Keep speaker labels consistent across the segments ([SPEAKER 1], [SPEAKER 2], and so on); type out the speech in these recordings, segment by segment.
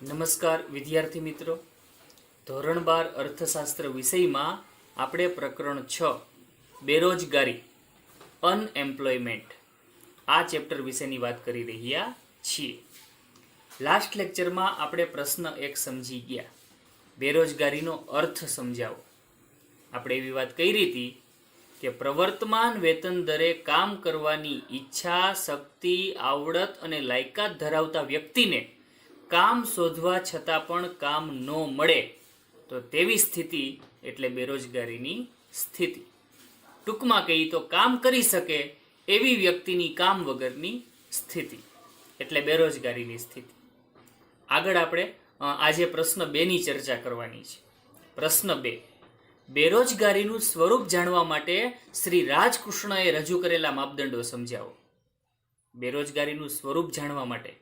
[SPEAKER 1] નમસ્કાર વિદ્યાર્થી મિત્રો, ધોરણ 12 અર્થશાસ્ત્ર વિષયમાં આપણે પ્રકરણ 6 બેરોજગારી અનએમ્પ્લોયમેન્ટ આ ચેપ્ટર વિશેની વાત કરી રહ્યા છીએ. લાસ્ટ લેક્ચરમાં આપણે પ્રશ્ન 1 સમજી ગયા, બેરોજગારીનો અર્થ સમજાવો. આપણે એવી વાત કરી હતી કે પ્રવર્તમાન વેતન દરે કામ કરવાની ઈચ્છા, શક્તિ, આવડત અને લાયકાત ધરાવતા વ્યક્તિને કામ શોધવા છતાં પણ કામ ન મળે તો તેવી સ્થિતિ એટલે બેરોજગારીની સ્થિતિ. ટૂંકમાં કહીએ તો કામ કરી શકે એવી વ્યક્તિની કામ વગરની સ્થિતિ એટલે બેરોજગારીની સ્થિતિ. આગળ આપણે આજે પ્રશ્ન 2 ની ચર્ચા કરવાની છે. પ્રશ્ન 2, બેરોજગારીનું સ્વરૂપ જાણવા માટે શ્રી રાજકૃષ્ણએ રજૂ કરેલા માપદંડો સમજાવો. બેરોજગારીનું સ્વરૂપ જાણવા માટે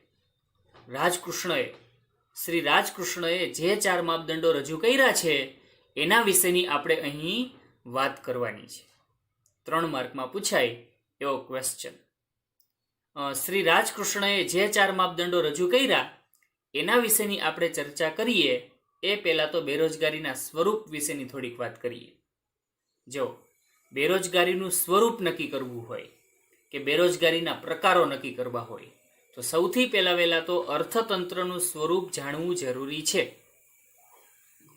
[SPEAKER 1] શ્રી રાજકૃષ્ણએ જે 4 માપદંડો રજૂ કર્યા છે એના વિશેની આપણે અહીં વાત કરવાની છે. 3 માર્કમાં પૂછાય એવો ક્વેશ્ચન. શ્રી રાજકૃષ્ણએ જે 4 માપદંડો રજૂ કર્યા એના વિશેની આપણે ચર્ચા કરીએ એ પહેલા તો બેરોજગારીના સ્વરૂપ વિશેની થોડીક વાત કરીએ. જો બેરોજગારીનું સ્વરૂપ નક્કી કરવું હોય કે બેરોજગારીના પ્રકારો નક્કી કરવા હોય તો સૌથી પહેલા તો અર્થતંત્રનું સ્વરૂપ જાણવું જરૂરી છે.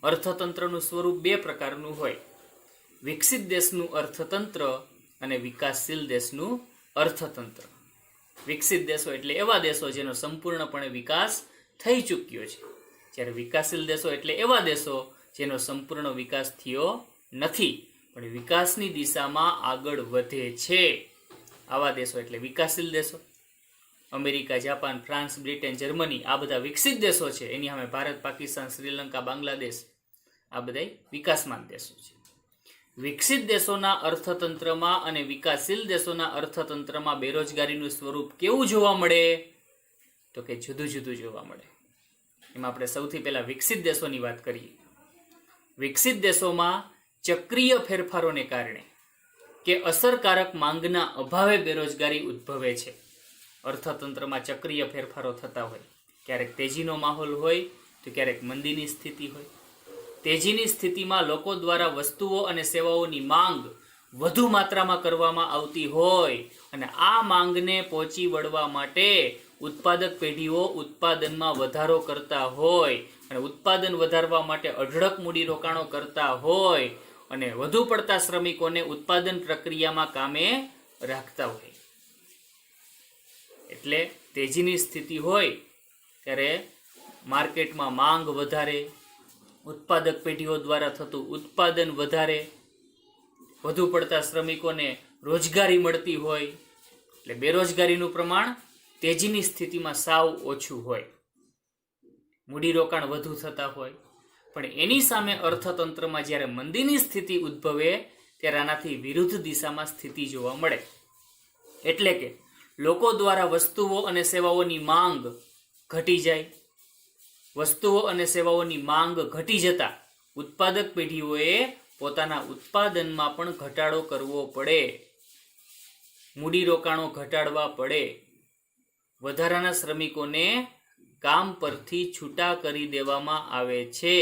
[SPEAKER 1] અર્થતંત્રનું સ્વરૂપ 2 પ્રકારનું હોય, વિકસિત દેશનું અર્થતંત્ર અને વિકાસશીલ દેશનું અર્થતંત્ર. વિકસિત દેશો એટલે એવા દેશો જેનો સંપૂર્ણપણે વિકાસ થઈ ચૂક્યો છે, જ્યારે વિકાસશીલ દેશો એટલે એવા દેશો જેનો સંપૂર્ણ વિકાસ થયો નથી પણ વિકાસની દિશામાં આગળ વધે છે. આવા દેશો એટલે વિકાસશીલ દેશો. America, Japan, France, Britain, Germany આ બધા વિકસિત દેશો છે. એની સામે ભારત, પાકિસ્તાન, શ્રીલંકા, બાંગ્લાદેશ આ બધા વિકાસમાન દેશો છે. વિકસિત દેશોના અર્થતંત્રમાં અને વિકાસશીલ દેશોના અર્થતંત્રમાં બેરોજગારીનું સ્વરૂપ કેવું જોવા મળે તો કે જુદું જુદું જોવા મળે. એમાં આપણે સૌથી પહેલા વિકસિત દેશોની વાત કરીએ. વિકસિત દેશોમાં ચક્રીય ફેરફારોને કારણે કે અસરકારક માંગના અભાવે બેરોજગારી ઉદ્ભવે છે. અર્થતંત્રમાં ચક્રીય ફેરફારો થતા હોય, ક્યારેક તેજીનો માહોલ હોય તો ક્યારેક મંદીની સ્થિતિ હોય. તેજીની સ્થિતિમાં લોકો દ્વારા વસ્તુઓ અને સેવાઓની માંગ વધુ માત્રામાં કરવામાં આવતી હોય અને આ માંગને પહોંચી વળવા માટે ઉત્પાદક પેઢીઓ ઉત્પાદનમાં વધારો કરતા હોય અને ઉત્પાદન વધારવા માટે અઢળક મૂડીરોકાણો કરતા હોય અને વધુ પડતા શ્રમિકોને ઉત્પાદન પ્રક્રિયામાં કામે રાખતા હોય. એટલે તેજીની સ્થિતિ હોય ત્યારે માર્કેટમાં માંગ વધારે, ઉત્પાદક પેઢીઓ દ્વારા થતું ઉત્પાદન વધારે, વધુ પડતા શ્રમિકોને રોજગારી મળતી હોય એટલે બેરોજગારીનું પ્રમાણ તેજીની સ્થિતિમાં સાવ ઓછું હોય. મૂડીરોકાણ વધુ થતા હોય પણ એની સામે અર્થતંત્રમાં જ્યારે મંદીની સ્થિતિ ઉદ્ભવે ત્યારે આનાથી વિરુદ્ધ દિશામાં સ્થિતિ જોવા મળે. એટલે કે લોકો દ્વારા વસ્તુઓ અને સેવાઓની માંગ ઘટી જાય. વસ્તુઓ અને સેવાઓની માંગ ઘટી જતા ઉત્પાદક પેઢીઓએ પોતાના ઉત્પાદનમાં પણ ઘટાડો કરવો પડે, મૂડીરોકાણો ઘટાડવા પડે, વધારાના શ્રમિકોને કામ પરથી છૂટા કરી દેવામાં આવે છે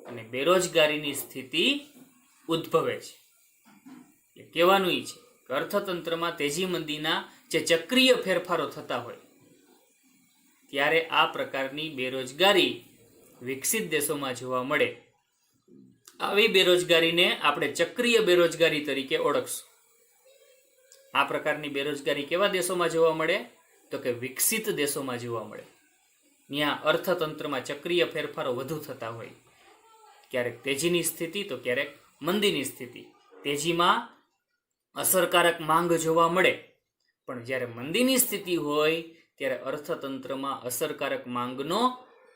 [SPEAKER 1] અને બેરોજગારીની સ્થિતિ ઉદ્ભવે છે. એટલે કહેવાનું એ છે કે અર્થતંત્રમાં તેજી મંદીના જે ચક્રીય ફેરફારો થતા હોય ત્યારે આ પ્રકારની બેરોજગારી વિકસિત દેશોમાં જોવા મળે. આવી બેરોજગારીને આપણે ચક્રીય બેરોજગારી તરીકે ઓળખશું. આ પ્રકારની બેરોજગારી કેવા દેશોમાં જોવા મળે તો કે વિકસિત દેશોમાં જોવા મળે. ત્યાં અર્થતંત્રમાં ચક્રીય ફેરફારો વધુ થતા હોય, ક્યારેક તેજીની સ્થિતિ તો ક્યારેક મંદીની સ્થિતિ. તેજીમાં અસરકારક માંગ જોવા મળે પણ જ્યારે મંદીની સ્થિતિ હોય ત્યારે અર્થતંત્રમાં અસરકારક માંગનો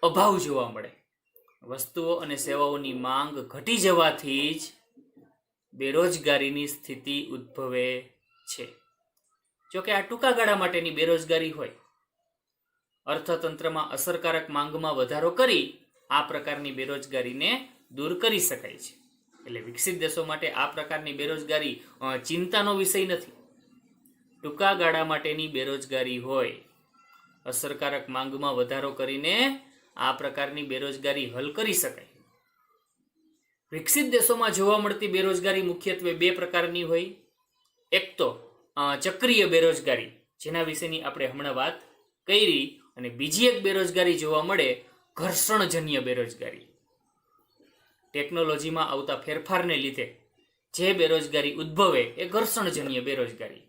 [SPEAKER 1] અભાવ જોવા મળે. વસ્તુઓ અને સેવાઓની માંગ ઘટી જવાથી જ બેરોજગારીની સ્થિતિ ઉદ્ભવે છે. જોકે આ ટૂંકા ગાળા માટેની બેરોજગારી હોય. અર્થતંત્રમાં અસરકારક માંગમાં વધારો કરી આ પ્રકારની બેરોજગારીને દૂર કરી શકાય છે. એટલે વિકસિત દેશો માટે આ પ્રકારની બેરોજગારી ચિંતાનો વિષય નથી. ટૂંકા ગાળા માટેની બેરોજગારી હોય, અસરકારક માંગમાં વધારો કરીને આ પ્રકારની બેરોજગારી હલ કરી શકાય. વિકસિત દેશોમાં જોવા મળતી બેરોજગારી મુખ્યત્વે બે પ્રકારની હોય. એક તો ચક્રીય બેરોજગારી, જેના વિશેની આપણે હમણાં વાત કરી, અને બીજી એક બેરોજગારી જોવા મળે ઘર્ષણજન્ય બેરોજગારી. ટેકનોલોજીમાં આવતા ફેરફારને લીધે જે બેરોજગારી ઉદ્ભવે એ ઘર્ષણજન્ય બેરોજગારી.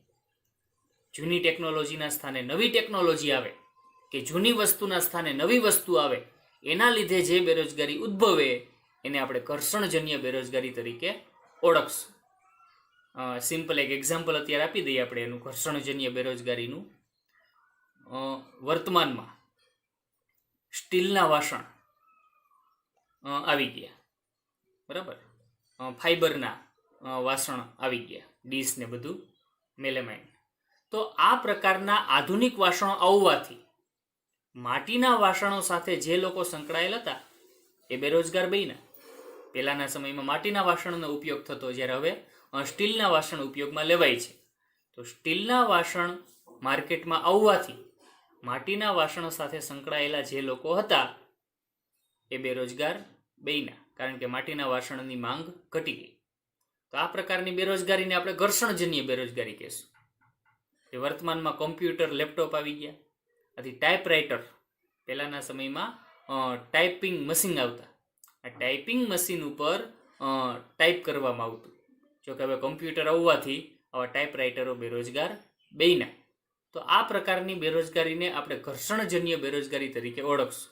[SPEAKER 1] જૂની ટેકનોલોજીના સ્થાને નવી ટેકનોલોજી આવે કે જૂની વસ્તુના સ્થાને નવી વસ્તુ આવે, એના લીધે જે બેરોજગારી ઉદ્ભવે એને આપણે ઘર્ષણજન્ય બેરોજગારી તરીકે ઓળખશું. સિમ્પલ એક એક્ઝામ્પલ અત્યારે આપી દઈએ આપણે એનું ઘર્ષણજન્ય બેરોજગારીનું. વર્તમાનમાં સ્ટીલના વાસણ આવી ગયા, બરાબર, ફાઈબરના વાસણ આવી ગયા, ડીશ ને બધું, મેલેમાઇન. તો આ પ્રકારના આધુનિક વાસણો આવવાથી માટીના વાસણો સાથે જે લોકો સંકળાયેલ હતા એ બેરોજગાર બન્યા. પહેલાના સમયમાં માટીના વાસણનો ઉપયોગ થતો, જ્યારે હવે સ્ટીલના વાસણ ઉપયોગમાં લેવાય છે. તો સ્ટીલના વાસણ માર્કેટમાં આવવાથી માટીના વાસણો સાથે સંકળાયેલા જે લોકો હતા એ બેરોજગાર બન્યા, કારણ કે માટીના વાસણની માંગ ઘટી ગઈ. તો આ પ્રકારની બેરોજગારીને આપણે ઘર્ષણજન્ય બેરોજગારી કહેશું. એ વર્તમાનમાં કોમ્પ્યુટર, લેપટોપ આવી ગયા, આથી ટાઈપરાઇટર, પહેલાના સમયમાં ટાઈપિંગ મશીન આવતા, આ ટાઈપિંગ મશીન ઉપર ટાઈપ કરવામાં આવતું. જો કે હવે કોમ્પ્યુટર આવવાથી આવા ટાઈપરાઇટરો બેરોજગાર બન્યા. તો આ પ્રકારની બેરોજગારીને આપણે ઘર્ષણજન્ય બેરોજગારી તરીકે ઓળખશું.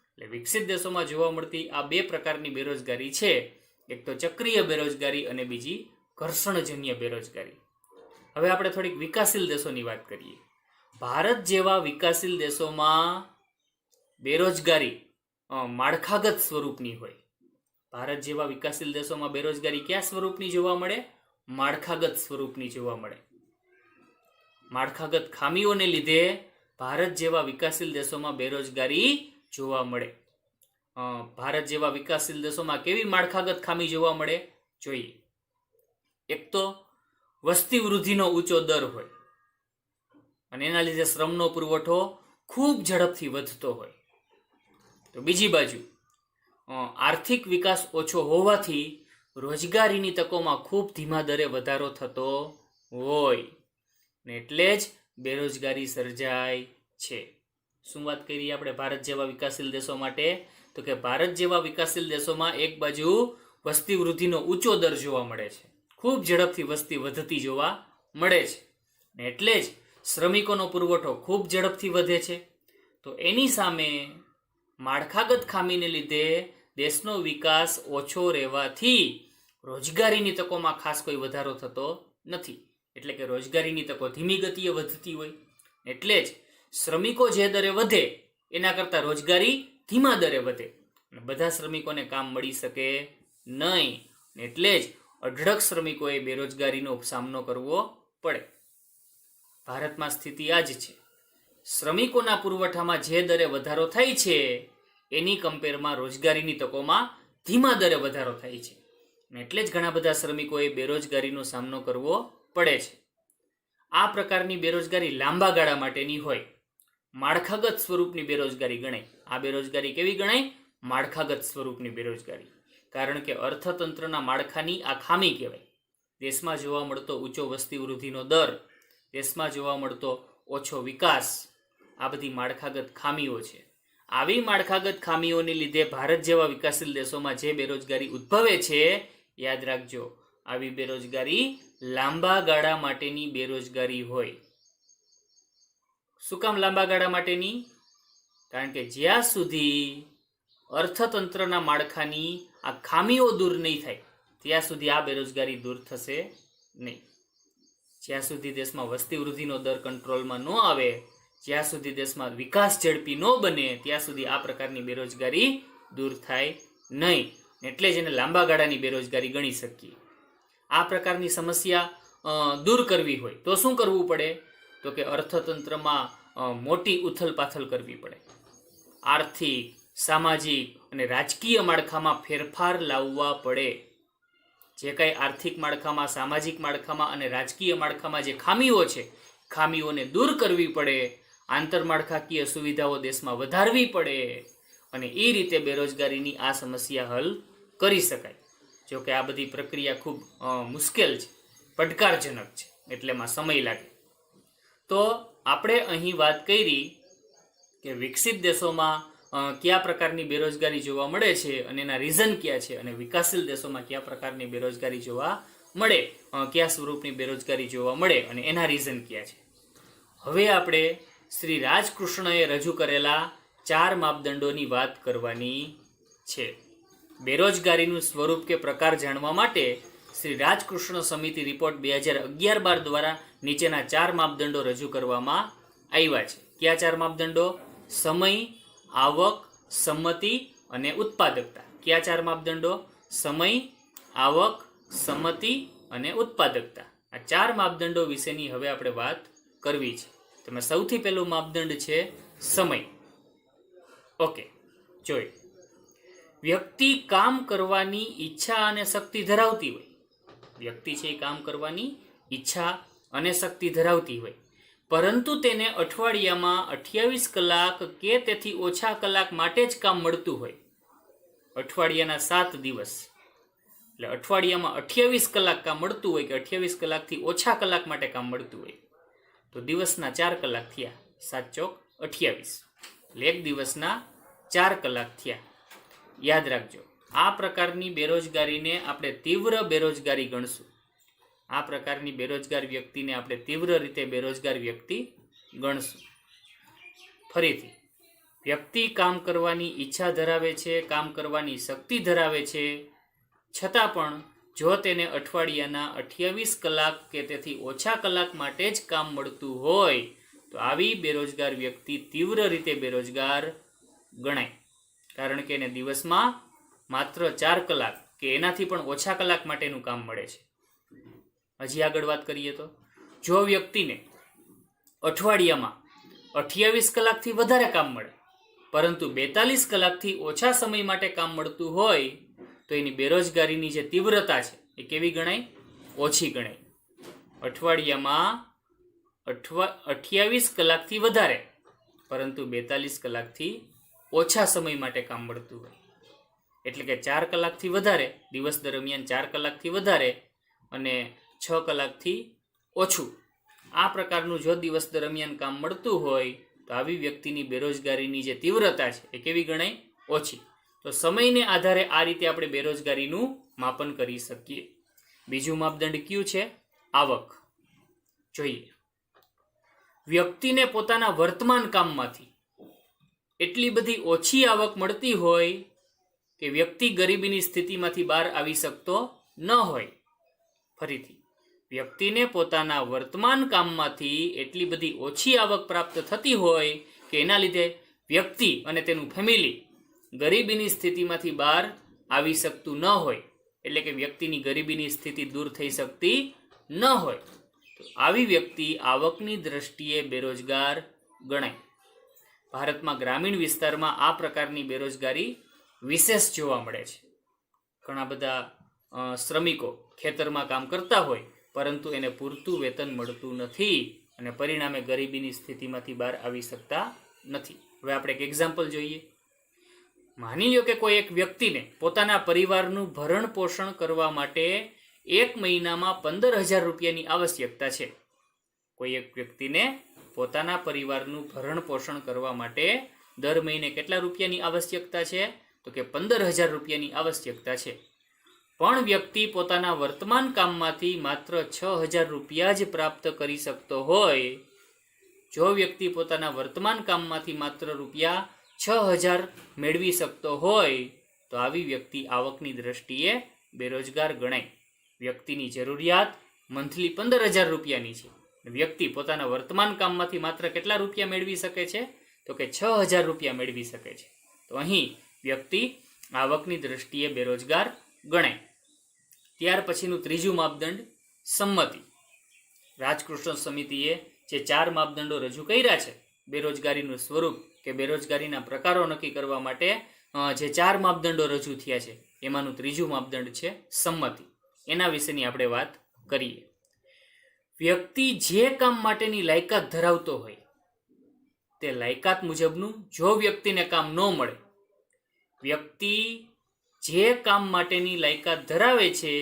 [SPEAKER 1] એટલે વિકસિત દેશોમાં જોવા મળતી આ બે પ્રકારની બેરોજગારી છે, એક તો ચક્રીય બેરોજગારી અને બીજી ઘર્ષણજન્ય બેરોજગારી. હવે આપણે થોડીક વિકાસશીલ દેશોની વાત કરીએ. ભારત જેવા વિકાસશીલ દેશોમાં બેરોજગારી માળખાગત સ્વરૂપની હોય. ભારત જેવા વિકાસશીલ દેશોમાં બેરોજગારી કયા સ્વરૂપની જોવા મળે? માળખાગત સ્વરૂપની જોવા મળે. માળખાગત ખામીઓને લીધે ભારત જેવા વિકાસશીલ દેશોમાં બેરોજગારી જોવા મળે. ભારત જેવા વિકાસશીલ દેશોમાં કેવી માળખાગત ખામી જોવા મળે જોઈએ. એક તો વસ્તી વૃદ્ધિનો ઊંચો દર હોય અને એના લીધે શ્રમનો પુરવઠો ખૂબ ઝડપથી વધતો હોય. તો બીજી બાજુ આર્થિક વિકાસ ઓછો હોવાથી રોજગારીની તકોમાં ખૂબ ધીમા દરે વધારો થતો હોય ને એટલે જ બેરોજગારી સર્જાય છે. શું વાત કરી આપણે ભારત જેવા વિકાસશીલ દેશો માટે? તો કે ભારત જેવા વિકાસશીલ દેશોમાં એક બાજુ વસ્તી વૃદ્ધિનો ઊંચો દર જોવા મળે છે, ખૂબ ઝડપથી વસ્તી વધતી જોવા મળે છે, ને એટલે જ શ્રમિકોનો પુરવઠો ખૂબ ઝડપથી વધે છે. તો એની સામે માળખાગત ખામીને લીધે દેશનો વિકાસ ઓછો રહેવાથી રોજગારીની તકોમાં ખાસ કોઈ વધારો થતો નથી. એટલે કે રોજગારીની તકો ધીમી ગતિએ વધતી હોય, એટલે જ શ્રમિકો જે દરે વધે એના કરતાં રોજગારી ધીમા દરે વધે અને બધા શ્રમિકોને કામ મળી શકે નહીં, એટલે જ અઢળક શ્રમિકોએ બેરોજગારીનો સામનો કરવો પડે. ભારતમાં સ્થિતિ આ જ છે. શ્રમિકોના પુરવઠામાં જે દરે વધારો થાય છે એની કમ્પેરમાં રોજગારીની તકોમાં ધીમા દરે વધારો થાય છે, એટલે જ ઘણા બધા શ્રમિકોએ બેરોજગારીનો સામનો કરવો પડે છે. આ પ્રકારની બેરોજગારી લાંબા ગાળા માટેની હોય, માળખાગત સ્વરૂપની બેરોજગારી ગણાય. આ બેરોજગારી કેવી ગણાય? માળખાગત સ્વરૂપની બેરોજગારી. કારણ કે અર્થતંત્રના માળખાની આ ખામી કહેવાય. દેશમાં જોવા મળતો ઊંચો વસ્તી વૃદ્ધિનો દર, દેશમાં જોવા મળતો ઓછો વિકાસ, આ બધી માળખાગત ખામીઓ છે. આવી માળખાગત ખામીઓને લીધે ભારત જેવા વિકાસશીલ દેશોમાં જે બેરોજગારી ઉદ્ભવે છે, યાદ રાખજો, આવી બેરોજગારી લાંબા ગાળા માટેની બેરોજગારી હોય. શું કામ લાંબા ગાળા માટેની? કારણ કે જ્યાં સુધી અર્થતંત્રના માળખાની આ ખામીઓ દૂર નહીં થાય ત્યાં સુધી આ બેરોજગારી દૂર થશે નહીં. જ્યાં સુધી દેશમાં વસ્તી વૃદ્ધિનો દર કંટ્રોલમાં ન આવે, જ્યાં સુધી દેશમાં વિકાસ ઝડપી ન બને, ત્યાં સુધી આ પ્રકારની બેરોજગારી દૂર થાય નહીં. એટલે જ એને લાંબા ગાળાની બેરોજગારી ગણી શકીએ. આ પ્રકારની સમસ્યા દૂર કરવી હોય તો શું કરવું પડે? તો કે અર્થતંત્રમાં મોટી ઉથલપાથલ કરવી પડે. આર્થિક, સામાજિક અને રાજકીય માળખામાં ફેરફાર લાવવા પડે. જે કંઈ આર્થિક માળખામાં, સામાજિક માળખામાં અને રાજકીય માળખામાં જે ખામીઓ છે, ખામીઓને દૂર કરવી પડે. આંતરમાળખાકીય સુવિધાઓ દેશમાં વધારવી પડે અને એ રીતે બેરોજગારીની આ સમસ્યા હલ કરી શકાય. જો કે આ બધી પ્રક્રિયા ખૂબ મુશ્કેલ છે, પડકારજનક છે, એટલે એમાં સમય લાગે. તો આપણે અહીં વાત કરી કે વિકસિત દેશોમાં કયા પ્રકારની બેરોજગારી જોવા મળે છે અને એના રીઝન કયા છે, અને વિકાસશીલ દેશોમાં કયા પ્રકારની બેરોજગારી જોવા મળે, કયા સ્વરૂપની બેરોજગારી જોવા મળે અને એના રીઝન કયા છે. હવે આપણે શ્રી રાજકૃષ્ણએ રજૂ કરેલા 4 માપદંડોની વાત કરવાની છે. બેરોજગારીનું સ્વરૂપ કે પ્રકાર જાણવા માટે શ્રી રાજકૃષ્ણ સમિતિ રિપોર્ટ 2011-12 દ્વારા નીચેના 4 માપદંડો રજૂ કરવામાં આવ્યા છે. કયા 4 માપદંડો? સમય, આવક, સંમતિ અને ઉત્પાદકતા. કયા 4 માપદંડો? સમય, આવક, સંમતિ અને ઉત્પાદકતા. આ 4 માપદંડો વિશેની હવે આપણે વાત કરવી છે. તેમાં સૌથી પહેલું માપદંડ છે સમય. ઓકે, જોઈ. વ્યક્તિ કામ કરવાની ઈચ્છા અને શક્તિ ધરાવતી હોય. વ્યક્તિ છે એ કામ કરવાની ઈચ્છા અને શક્તિ ધરાવતી હોય, પરંતુ તેને અઠવાડિયામાં 28 કલાક કે તેથી ઓછા કલાક માટે જ કામ મળતું હોય. અઠવાડિયાના 7 દિવસ એટલે અઠવાડિયામાં 28 કલાક કામ મળતું હોય કે 28 કલાકથી ઓછા કલાક માટે કામ મળતું હોય, તો દિવસના 4 કલાક થયા. 7 ચોક 28 એટલે એક દિવસના 4 કલાક થયા. યાદ રાખજો, આ પ્રકારની બેરોજગારીને આપણે તીવ્ર બેરોજગારી ગણશું. આ પ્રકારની બેરોજગાર વ્યક્તિને આપણે તીવ્ર રીતે બેરોજગાર વ્યક્તિ ગણશું. ફરીથી, વ્યક્તિ કામ કરવાની ઈચ્છા ધરાવે છે, કામ કરવાની શક્તિ ધરાવે છે, છતાં પણ જો તેને અઠવાડિયાના 28 કલાક કે તેથી ઓછા કલાક માટે જ કામ મળતું હોય, તો આવી બેરોજગાર વ્યક્તિ તીવ્ર રીતે બેરોજગાર ગણાય. કારણ કે એને દિવસમાં માત્ર 4 કલાક કે એનાથી પણ ઓછા કલાક માટેનું કામ મળે છે. હજી આગળ વાત કરીએ તો, જો વ્યક્તિને અઠવાડિયામાં 28 કલાકથી વધારે કામ મળે, પરંતુ 42 કલાકથી ઓછા સમય માટે કામ મળતું હોય, તો એની બેરોજગારીની જે તીવ્રતા છે એ કેવી ગણાય? ઓછી ગણાય. અઠવાડિયામાં 28 કલાકથી વધારે, પરંતુ 42 કલાકથી ઓછા સમય માટે કામ મળતું હોય, એટલે કે 4 કલાકથી વધારે, દિવસ દરમિયાન 4 કલાકથી વધારે અને 6 કલાકથી ઓછું. આ પ્રકારનું જો દિવસ દરમિયાન કામ મળતું હોય, તો આવી વ્યક્તિની બેરોજગારીની જે તીવ્રતા છે એ કેવી ગણાય? ઓછી. તો સમયને આધારે આ રીતે આપણે બેરોજગારીનું માપન કરી શકીએ. બીજું માપદંડ કયું છે? આવક. જોઈએ, વ્યક્તિને પોતાના વર્તમાન કામમાંથી એટલી બધી ઓછી આવક મળતી હોય કે વ્યક્તિ ગરીબીની સ્થિતિમાંથી બહાર આવી શકતો ન હોય. ફરીથી, વ્યક્તિને પોતાના વર્તમાન કામમાંથી એટલી બધી ઓછી આવક પ્રાપ્ત થતી હોય કે એના લીધે વ્યક્તિ અને તેનું ફેમિલી ગરીબીની સ્થિતિમાંથી બહાર આવી શકતું ન હોય, એટલે કે વ્યક્તિની ગરીબીની સ્થિતિ દૂર થઈ શકતી ન હોય, તો આવી વ્યક્તિ આવકની દ્રષ્ટિએ બેરોજગાર ગણાય. ભારતમાં ગ્રામીણ વિસ્તારમાં આ પ્રકારની બેરોજગારી વિશેષ જોવા મળે છે. ઘણા બધા શ્રમિકો ખેતરમાં કામ કરતા હોય, પરંતુ એને પૂરતું વેતન મળતું નથી અને પરિણામે ગરીબીની સ્થિતિમાંથી બહાર આવી શકતા નથી. હવે આપણે એક એક્ઝામ્પલ જોઈએ. માની લો કે કોઈ એક વ્યક્તિને પોતાના પરિવારનું ભરણ પોષણ કરવા માટે 1 મહિનામાં 15,000 રૂપિયાની આવશ્યકતા છે. કોઈ એક વ્યક્તિને પોતાના પરિવારનું ભરણ પોષણ કરવા માટે દર મહિને કેટલા રૂપિયાની આવશ્યકતા છે? તો કે 15,000 રૂપિયાની આવશ્યકતા છે. પણ વ્યક્તિ પોતાના વર્તમાન કામમાંથી માત્ર 6,000 રૂપિયા જ પ્રાપ્ત કરી શકતો હોય, જો વ્યક્તિ પોતાના વર્તમાન કામમાંથી માત્ર રૂપિયા 6,000 મેળવી શકતો હોય, તો આવી વ્યક્તિ આવકની દ્રષ્ટિએ બેરોજગાર ગણાય. વ્યક્તિની જરૂરિયાત મંથલી 15,000 રૂપિયાની છે. વ્યક્તિ પોતાના વર્તમાન કામમાંથી માત્ર કેટલા રૂપિયા મેળવી શકે છે? તો કે 6,000 રૂપિયા મેળવી શકે છે. તો અહીં વ્યક્તિ આવકની દ્રષ્ટિએ બેરોજગાર ગણાય. ત્યાર પછીનું ત્રીજું માપદંડ સંમતિ. રાજકૃષ્ણ સમિતિએ જે 4 માપદંડો રજૂ કર્યા છે બેરોજગારીનું સ્વરૂપ કે બેરોજગારીના પ્રકારો નક્કી કરવા માટે, જે 4 માપદંડો રજૂ થયા છે એમાંનું ત્રીજું માપદંડ છે સંમતિ. એના વિશેની આપણે વાત કરીએ. વ્યક્તિ જે કામ માટેની લાયકાત ધરાવતો હોય, તે લાયકાત મુજબનું જો વ્યક્તિને કામ ન મળે, વ્યક્તિ જે કામ માટેની લાયકાત ધરાવે છે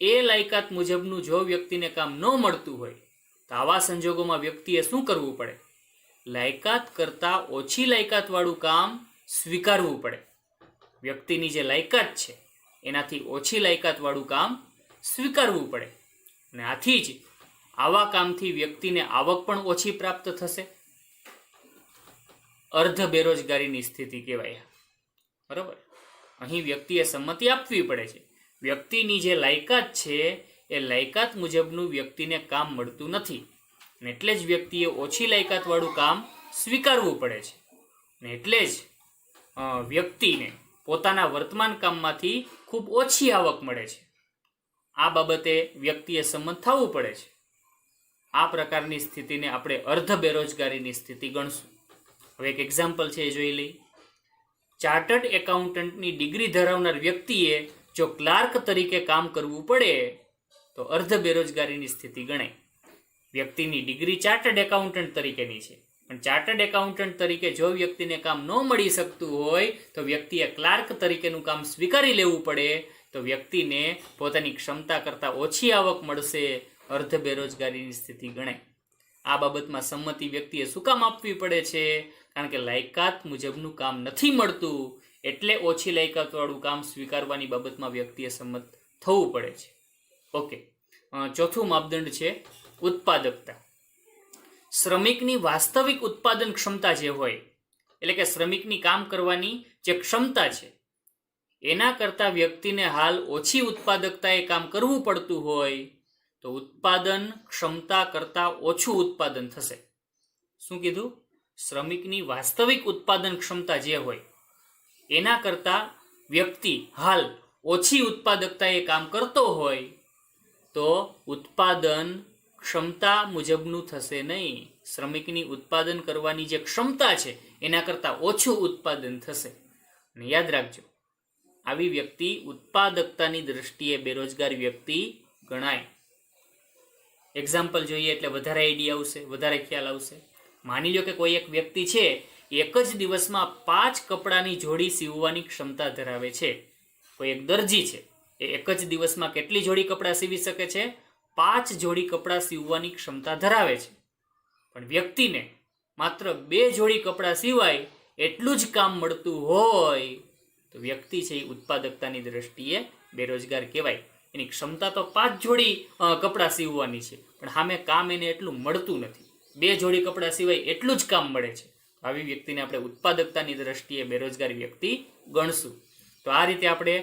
[SPEAKER 1] એ લાયકાત મુજબનું જો વ્યક્તિને કામ ન મળતું હોય તો આવા સંજોગોમાં વ્યક્તિએ શું કરવું પડે? લાયકાત કરતાં ઓછી લાયકાતવાળું કામ સ્વીકારવું પડે. વ્યક્તિની જે લાયકાત છે એનાથી ઓછી લાયકાતવાળું કામ સ્વીકારવું પડે. અને આથી જ આવા કામથી વ્યક્તિને આવક પણ ઓછી પ્રાપ્ત થશે. અર્ધ બેરોજગારીની સ્થિતિ કહેવાય. બરોબર. અહીં વ્યક્તિએ સંમતિ આપવી પડે છે. વ્યક્તિની જે લાયકાત છે એ લાયકાત મુજબનું વ્યક્તિને કામ મળતું નથી, અને એટલે જ વ્યક્તિએ ઓછી લાયકાતવાળું કામ સ્વીકારવું પડે છે. ને એટલે જ વ્યક્તિને પોતાના વર્તમાન કામમાંથી ખૂબ ઓછી આવક મળે છે. આ બાબતે વ્યક્તિએ સંમત થવું પડે છે. આ પ્રકારની સ્થિતિને આપણે અર્ધ બેરોજગારીની સ્થિતિ ગણશું. હવે એક એક્ઝામ્પલ છે એ જોઈ લઈએ. ચાર્ટર્ડ એકાઉન્ટન્ટની ડિગ્રી ધરાવનાર વ્યક્તિએ જો ક્લાર્ક તરીકે કામ કરવું પડે તો અર્ધ બેરોજગારીની સ્થિતિ ગણાય. વ્યક્તિની ડિગ્રી ચાર્ટર્ડ એકાઉન્ટન્ટ તરીકેની છે, પણ ચાર્ટર્ડ એકાઉન્ટન્ટ તરીકે જો વ્યક્તિને કામ ન મળી શકતું હોય તો વ્યક્તિએ ક્લાર્ક તરીકેનું કામ સ્વીકારી લેવું પડે. તો વ્યક્તિને પોતાની ક્ષમતા કરતાં ઓછી આવક મળશે. અર્ધ બેરોજગારીની સ્થિતિ ગણાય. આ બાબતમાં સંમતિ વ્યક્તિએ શું કામ આપવી પડે છે? કારણ કે લાયકાત મુજબનું કામ નથી મળતું, એટલે ઓછી લાયકાતવાળું કામ સ્વીકારવાની બાબતમાં વ્યક્તિએ સંમત થવું પડે છે. ઓકે. ચોથું માપદંડ છે ઉત્પાદકતા. શ્રમિકની વાસ્તવિક ઉત્પાદન ક્ષમતા જે હોય, એટલે કે શ્રમિકની કામ કરવાની જે ક્ષમતા છે એના કરતાં વ્યક્તિને હાલ ઓછી ઉત્પાદકતાએ કામ કરવું પડતું હોય તો ઉત્પાદન ક્ષમતા કરતાં ઓછું ઉત્પાદન થશે. શું કીધું? શ્રમિકની વાસ્તવિક ઉત્પાદન ક્ષમતા જે હોય એના કરતાં વ્યક્તિ હાલ ઓછી ઉત્પાદકતાએ કામ કરતો હોય તો ઉત્પાદન ક્ષમતા મુજબનું થશે નહીં. શ્રમિકની ઉત્પાદન કરવાની જે ક્ષમતા છે એના કરતાં ઓછું ઉત્પાદન થશે. અને યાદ રાખજો, આવી વ્યક્તિ ઉત્પાદકતાની દ્રષ્ટિએ બેરોજગાર વ્યક્તિ ગણાય. એક્ઝામ્પલ જોઈએ એટલે વધારે આઈડિયા આવશે, વધારે ખ્યાલ આવશે. માની લો કે કોઈ એક વ્યક્તિ છે એક જ દિવસમાં 5 કપડાની જોડી સીવવાની ક્ષમતા ધરાવે છે. કોઈ એક દરજી છે એ એક જ દિવસમાં કેટલી જોડી કપડાં સીવી શકે છે? 5 જોડી કપડાં સીવવાની ક્ષમતા ધરાવે છે. પણ વ્યક્તિને માત્ર 2 જોડી કપડાં સીવાય એટલું જ કામ મળતું હોય તો વ્યક્તિ છે એ ઉત્પાદકતાની દ્રષ્ટિએ બેરોજગાર કહેવાય. એની ક્ષમતા તો 5 જોડી કપડાં સીવવાની છે, પણ સામે કામ એને એટલું મળતું નથી. 2 જોડી કપડાં સિવાય એટલું જ કામ મળે છે. આવી વ્યક્તિને આપણે ઉત્પાદકતાની દ્રષ્ટિએ બેરોજગાર વ્યક્તિ ગણશું. તો આ રીતે આપણે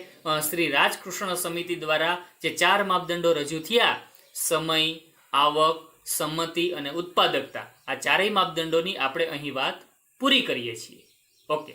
[SPEAKER 1] શ્રી રાજકૃષ્ણ સમિતિ દ્વારા જે 4 માપદંડો રજૂ થયા, સમય, આવક, સંમતિ અને ઉત્પાદકતા, આ ચારેય માપદંડોની આપણે અહીં વાત પૂરી કરીએ છીએ. ઓકે.